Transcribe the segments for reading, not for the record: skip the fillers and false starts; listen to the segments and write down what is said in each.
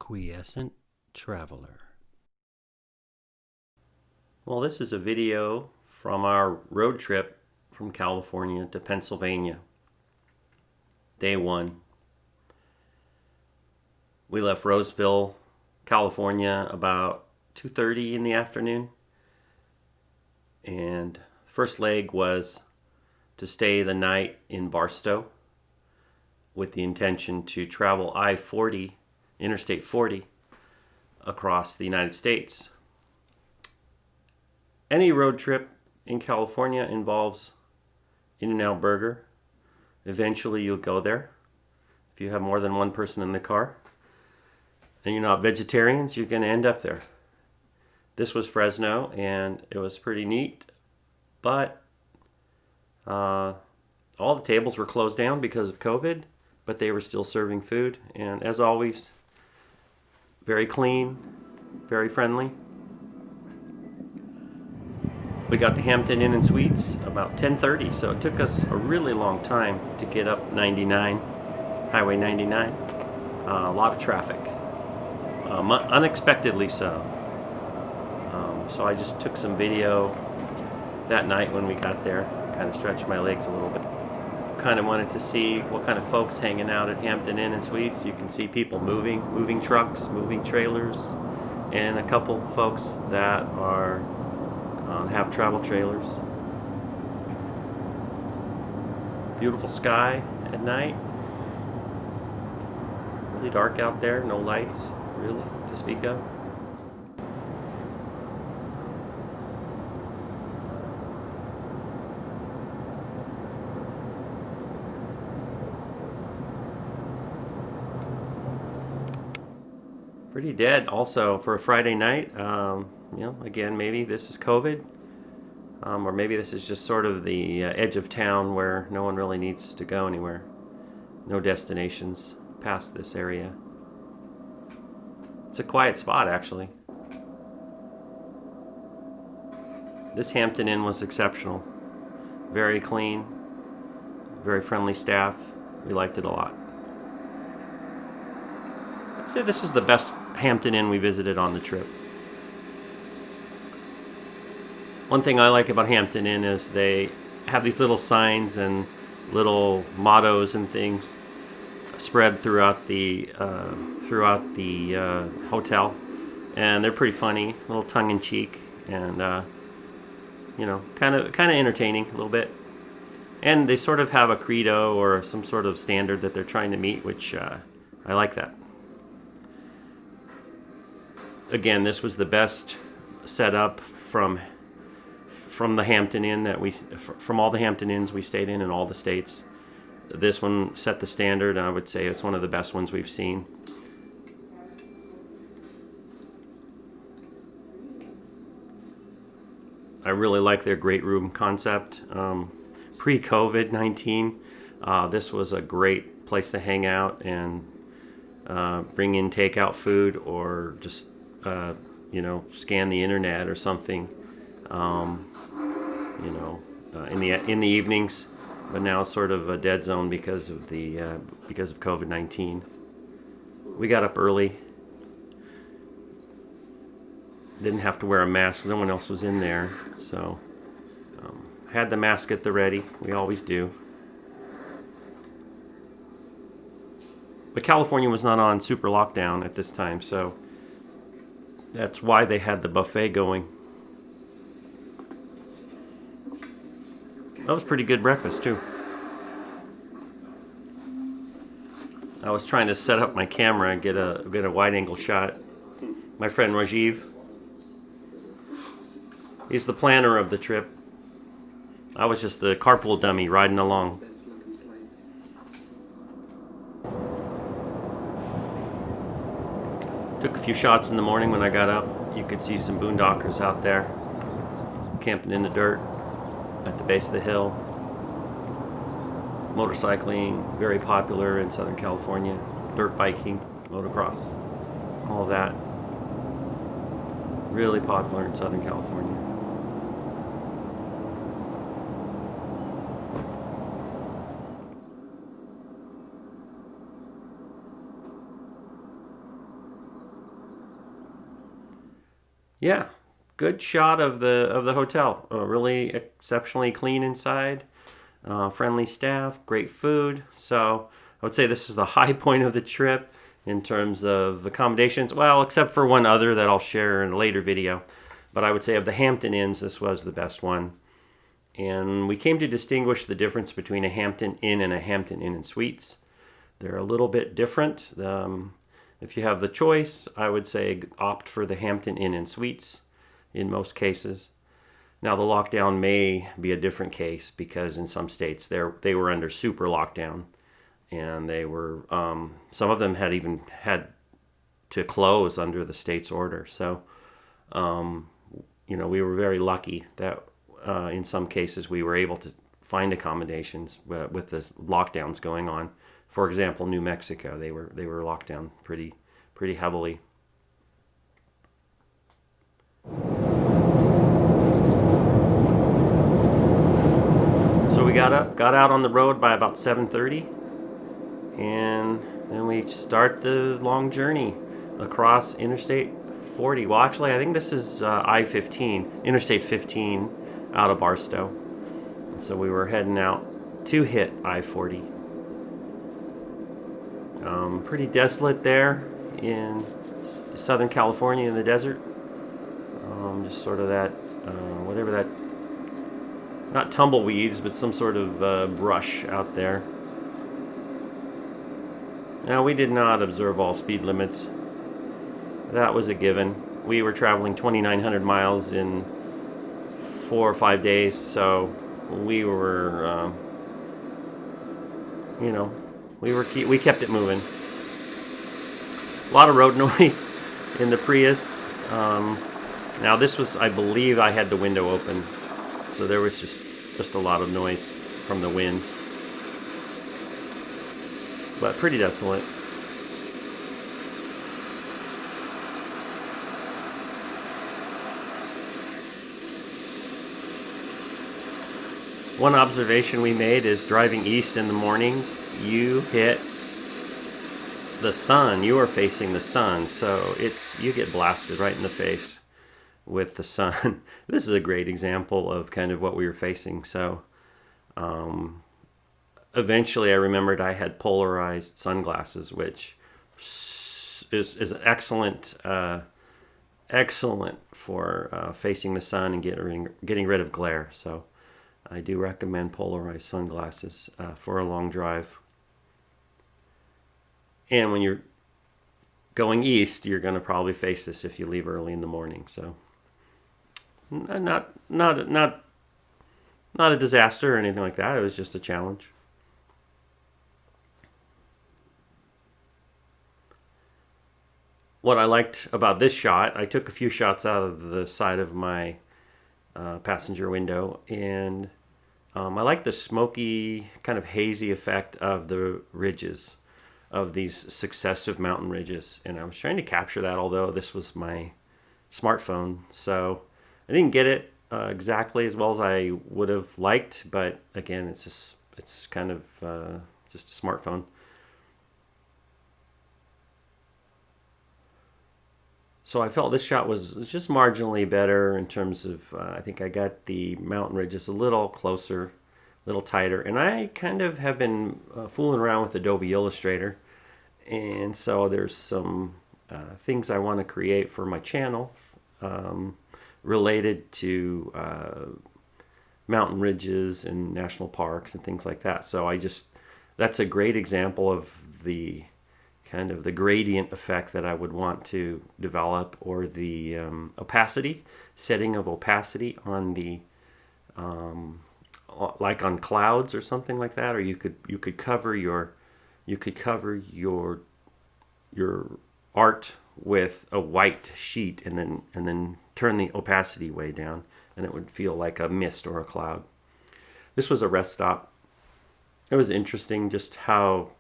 Quiescent Traveler. Well, this is a video from our road trip from California to Pennsylvania. Day one. We left Roseville, California about 2:30 in the afternoon. And first leg was to stay the night in Barstow with the intention to travel I-40, Interstate 40, across the United States. Any road trip in California involves In-N-Out Burger. Eventually you'll go there. If you have more than one person in the car and you're not vegetarians, you're going to end up there. This was Fresno and it was pretty neat, but all the tables were closed down because of COVID, but they were still serving food, and as always, very clean, very friendly. We got to Hampton Inn and Suites about 10:30, so it took us a really long time to get up 99, Highway 99. A lot of traffic, unexpectedly so. So I just took some video that night when we got there, kind of stretched my legs a little bit. Kind of wanted to see what kind of folks hanging out at Hampton Inn and Suites. You can see people moving trucks, moving trailers, and a couple folks that are have travel trailers. Beautiful sky at night. Really dark out there, no lights really to speak of. Pretty dead also for a Friday night. Again, maybe this is COVID, or maybe this is just sort of the edge of town where no one really needs to go anywhere. No destinations past this area. It's a quiet spot, actually. This Hampton Inn was exceptional. Very clean, very friendly staff. We liked it a lot. I'd say this is the best Hampton Inn we visited on the trip. One thing I like about Hampton Inn is they have these little signs and little mottos and things spread throughout the hotel, and they're pretty funny, a little tongue-in-cheek, and kind of entertaining a little bit. And they sort of have a credo or some sort of standard that they're trying to meet, which I like that. Again, this was the best setup from the Hampton Inn from all the Hampton Inns we stayed in all the states. This one set the standard, and I would say it's one of the best ones we've seen. I really like their great room concept. Pre-COVID-19, this was a great place to hang out and bring in takeout food, or just scan the internet or something. In the evenings, but now it's sort of a dead zone because of COVID-19. We got up early. Didn't have to wear a mask. No one else was in there, so had the mask at the ready. We always do. But California was not on super lockdown at this time, so that's why they had the buffet going. That was pretty good breakfast too. I was trying to set up my camera and get a wide angle shot. My friend Rajiv, he's the planner of the trip. I was just the carpool dummy riding along. Took a few shots in the morning when I got up. You could see some boondockers out there camping in the dirt at the base of the hill. Motorcycling, very popular in Southern California. Dirt biking, motocross, all that. Really popular in Southern California. Yeah, good shot of the hotel. Really exceptionally clean inside. Friendly staff, great food. So I would say this was the high point of the trip in terms of accommodations. Well, except for one other that I'll share in a later video. But I would say of the Hampton Inns, this was the best one. And we came to distinguish the difference between a Hampton Inn and a Hampton Inn and Suites. They're a little bit different. If you have the choice, I would say opt for the Hampton Inn and Suites in most cases. Now, the lockdown may be a different case because in some states they were under super lockdown, and they were some of them had even had to close under the state's order. So, we were very lucky that in some cases we were able to find accommodations with the lockdowns going on. For example, New Mexico, they were locked down pretty heavily. So we got out on the road by about 7:30, and then we start the long journey across Interstate 40. Well, actually, I think this is I-15, Interstate 15, out of Barstow. So we were heading out to hit I-40. Pretty desolate there in Southern California in the desert. Just sort of that, whatever that, not tumbleweeds, but some sort of brush out there. Now, we did not observe all speed limits. That was a given. We were traveling 2,900 miles in 4 or 5 days, so we were, we kept it moving. A lot of road noise in the Prius. Now this was, I believe, I had the window open, so there was just a lot of noise from the wind. But pretty desolate. One observation we made is driving east in the morning, you hit the sun. You are facing the sun, so you get blasted right in the face with the sun. This is a great example of kind of what we were facing. So eventually I remembered I had polarized sunglasses, which is excellent for facing the sun and getting rid of glare. So I do recommend polarized sunglasses for a long drive. And when you're going east, you're going to probably face this if you leave early in the morning. So not a disaster or anything like that. It was just a challenge. What I liked about this shot, I took a few shots out of the side of my passenger window, and I like the smoky, kind of hazy effect of the ridges, of these successive mountain ridges. And I was trying to capture that, although this was my smartphone, so I didn't get it exactly as well as I would have liked. But again, it's kind of just a smartphone. So I felt this shot was just marginally better in terms of, I think I got the mountain ridges a little closer, a little tighter. And I kind of have been fooling around with Adobe Illustrator. And so there's some things I want to create for my channel related to mountain ridges and national parks and things like that. So that's a great example of the kind of the gradient effect that I would want to develop, or the opacity, setting of opacity on the like on clouds or something like that. Or you could cover your art with a white sheet and then turn the opacity way down, and it would feel like a mist or a cloud. This was a rest stop. It was interesting just how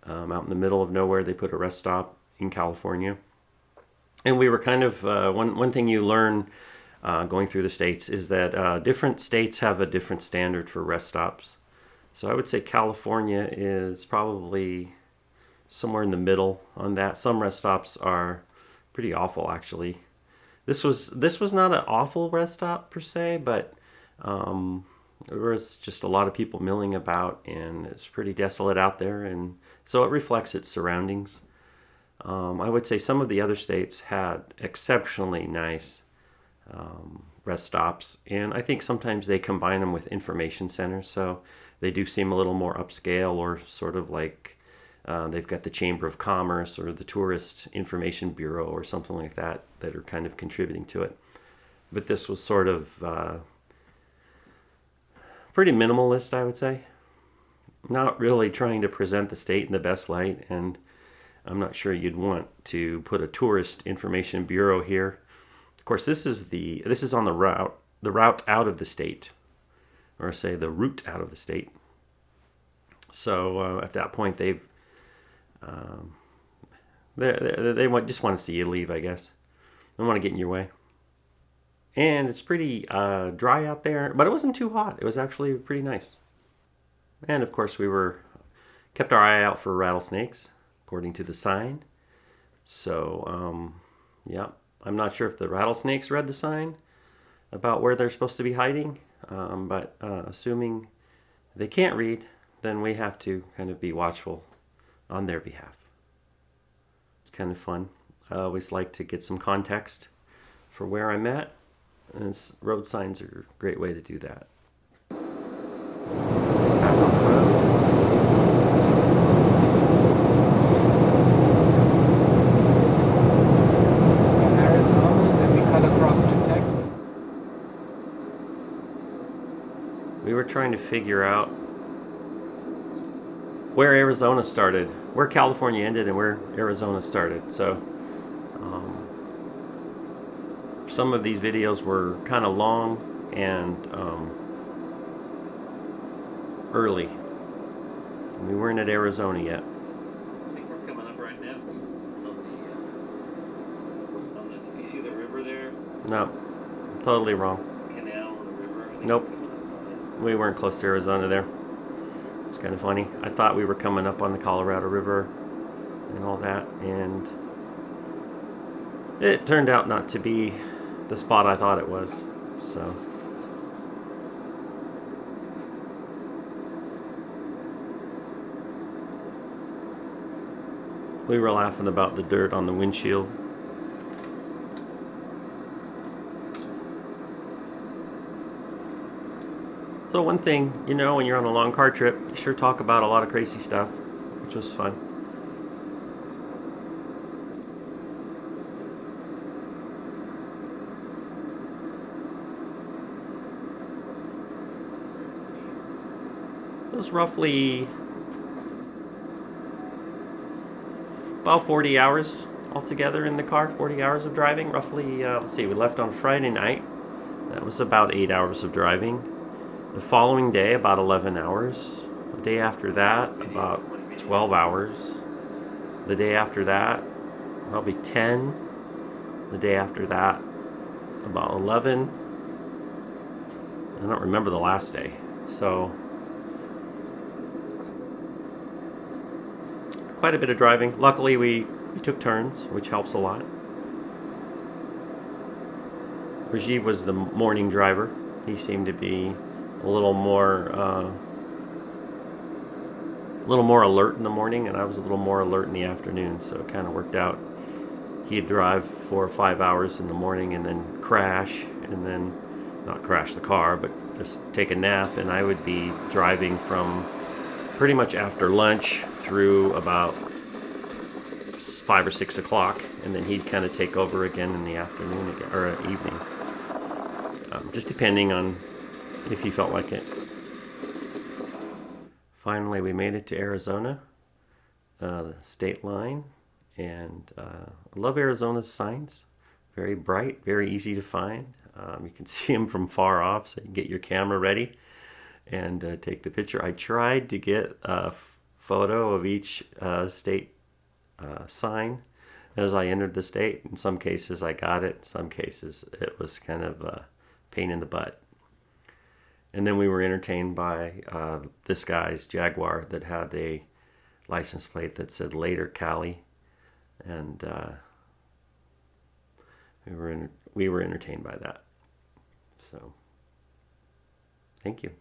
out in the middle of nowhere they put a rest stop in California. And we were kind of, one thing you learn going through the states is that different states have a different standard for rest stops. So I would say California is probably somewhere in the middle on that. Some rest stops are pretty awful, actually. This was not an awful rest stop per se, but there was just a lot of people milling about, and it's pretty desolate out there, and so it reflects its surroundings. I would say some of the other states had exceptionally nice rest stops, and I think sometimes they combine them with information centers, so they do seem a little more upscale, or sort of like they've got the Chamber of Commerce or the Tourist Information Bureau or something like that that are kind of contributing to it. But this was sort of pretty minimalist, I would say. Not really trying to present the state in the best light, and I'm not sure you'd want to put a Tourist Information Bureau here. Of course, this is on the route out of the state, or say the route out of the state. So at that point, they just want to see you leave, I guess. They want to get in your way. And it's pretty dry out there, but it wasn't too hot. It was actually pretty nice. And of course, we kept our eye out for rattlesnakes, according to the sign. So, yeah, I'm not sure if the rattlesnakes read the sign about where they're supposed to be hiding, but assuming they can't read, then we have to kind of be watchful on their behalf. It's kind of fun. I always like to get some context for where I'm at, and road signs are a great way to do that. Back on the road. So Arizona, then we cut across to Texas. We were trying to figure out where Arizona started, where California ended, and where Arizona started. So some of these videos were kind of long and early. We weren't at Arizona yet. I think we're coming up right now on this. You see the river there? No, totally wrong. Canal on the river. I think Nope. we're coming up on We weren't close to Arizona there. It's kind of funny. I thought we were coming up on the Colorado River and all that, and it turned out not to be the spot I thought it was. So we were laughing about the dirt on the windshield. So one thing, when you're on a long car trip, you sure talk about a lot of crazy stuff, which was fun. It was roughly about 40 hours altogether in the car, 40 hours of driving, roughly. Let's see, we left on Friday night. That was about 8 hours of driving. The following day, about 11 hours. The day after that, about 12 hours. The day after that, probably 10. The day after that, about 11. I don't remember the last day. So, quite a bit of driving. Luckily, we took turns, which helps a lot. Rajiv was the morning driver. He seemed to be a little more alert in the morning, and I was a little more alert in the afternoon, so it kind of worked out. He'd drive 4 or 5 hours in the morning and then crash, and then not crash the car, but just take a nap, and I would be driving from pretty much after lunch through about 5 or 6 o'clock, and then he'd kind of take over again in the afternoon again, or evening, just depending on if he felt like it. Finally, we made it to Arizona, the state line, and I love Arizona's signs. Very bright, very easy to find. You can see them from far off, so you can get your camera ready and take the picture. I tried to get a photo of each state sign as I entered the state. In some cases I got it, in some cases it was kind of a pain in the butt. And then we were entertained by this guy's Jaguar that had a license plate that said "Later, Cali," and we were entertained by that. So, thank you.